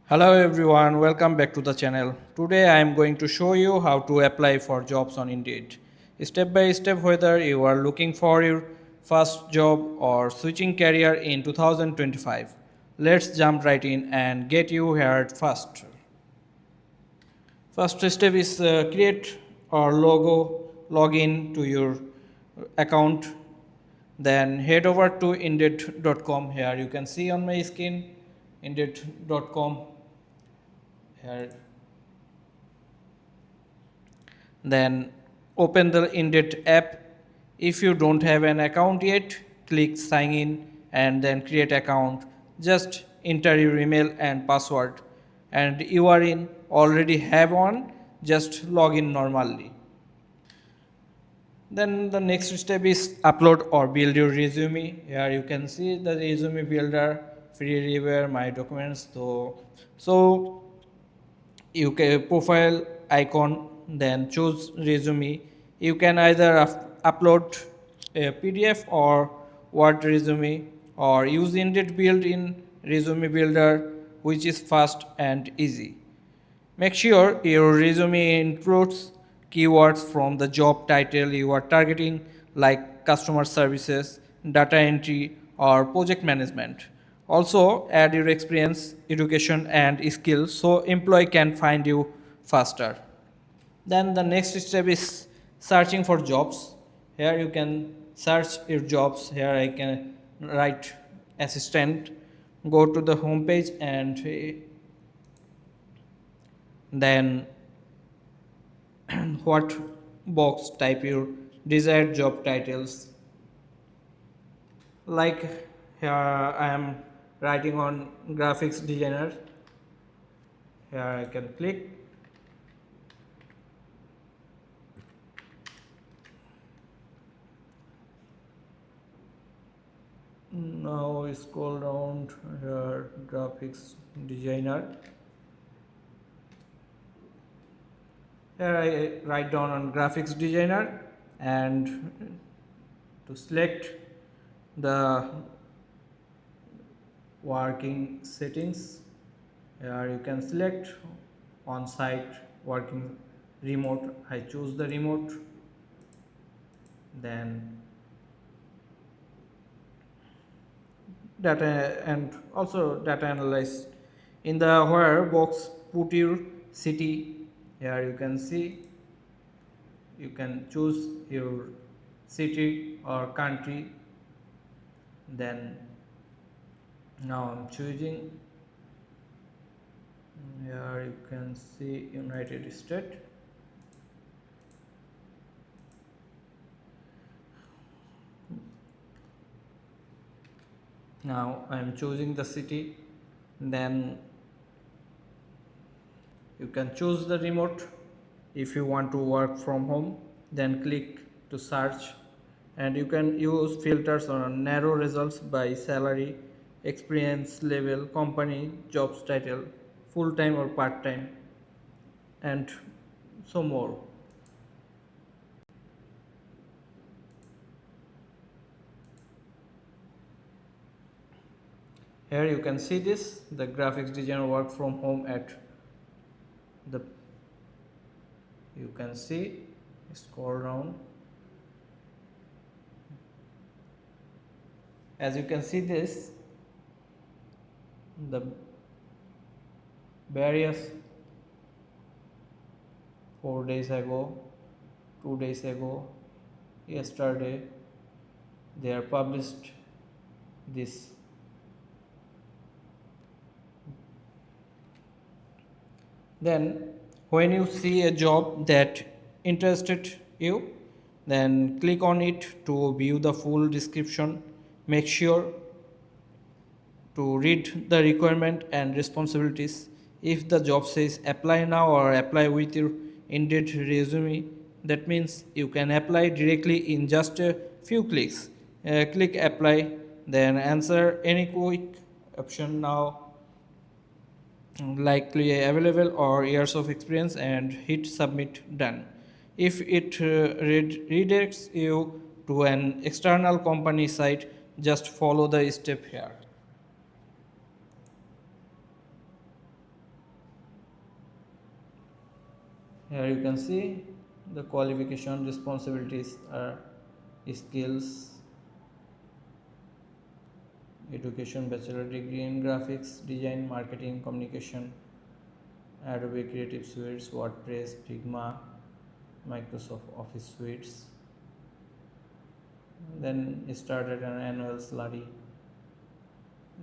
Hello everyone, welcome back to the channel. Today I am going to show you how to apply for jobs on Indeed. Step by step, whether you are looking for your first job or switching career in 2025. Let's jump right in and get you here first. First step is create or login to your account. Then head over to indeed.com. Here you can see on my screen indeed.com. Here, then open the Indeed app. If you don't have an account yet, click sign in and then create account. Just enter your email and password and you are in. Already have one, just log in normally. Then the next step is upload or build your resume. Here you can see the resume builder, free reviewer, my documents. So you can profile icon, then choose resume. You can either upload a PDF or Word resume, or use Indeed built-in resume builder, which is fast and easy. Make sure your resume includes keywords from the job title you are targeting, like customer services, data entry, or project management. Also, add your experience, education, and skills so employee can find you faster. Then the next step is searching for jobs. Here you can search your jobs. Here I can write assistant. Go to the home page and then what box type your desired job titles. Like here I am writing on graphics designer. Here I can click. Now scroll down here, graphics designer. Here I write down on graphics designer and to select the working settings. Here you can select on-site, working, remote. I choose the remote. Then data and also data analyze. In the where box, put your city. Here you can see you can choose your city or country. Then now I'm choosing. Here you can see United States. Now I am choosing the city. Then you can choose the remote. If you want to work from home, then click to search, and you can use filters on narrow results by salary, experience level, company, jobs title, full time or part time, and so more. Here you can see this, the graphics designer work from home at the, you can see, scroll down. As you can see this, the various 4 days ago, 2 days ago, yesterday, they are published this. Then when you see a job that interested you, then click on it to view the full description. Make sure to read the requirement and responsibilities. If the job says apply now or apply with your Indeed resume, that means you can apply directly in just a few clicks. Click apply, then answer any quick option now, likely available or years of experience, and hit submit. Done. If it redirects you to an external company site, just follow the step here. Here you can see the qualification, responsibilities are skills, education, bachelor degree in graphics design, marketing, communication, Adobe Creative Suites, WordPress, Figma, Microsoft Office Suites. Then start at an annual salary.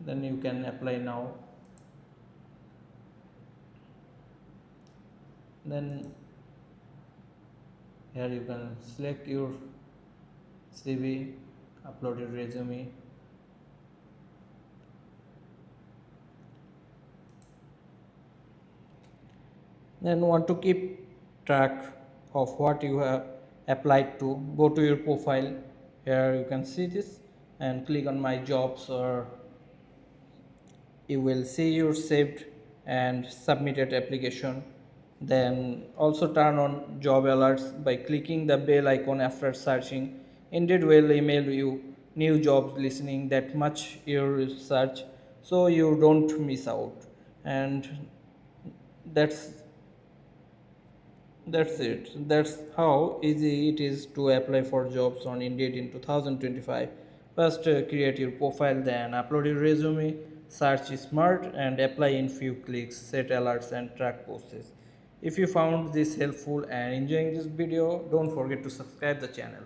Then you can apply now. Then here you can select your CV, upload your resume. Then want to keep track of what you have applied to, go to your profile. Here you can see this and click on my jobs, or you will see your saved and submitted application. Then also turn on job alerts by clicking the bell icon after searching. Indeed will email you new jobs listening that much your search, so you don't miss out. And that's that's it. That's how easy it is to apply for jobs on Indeed in 2025. First, create your profile, then upload your resume, search smart, and apply in few clicks, set alerts, and track posts. If you found this helpful and enjoying this video, don't forget to subscribe the channel.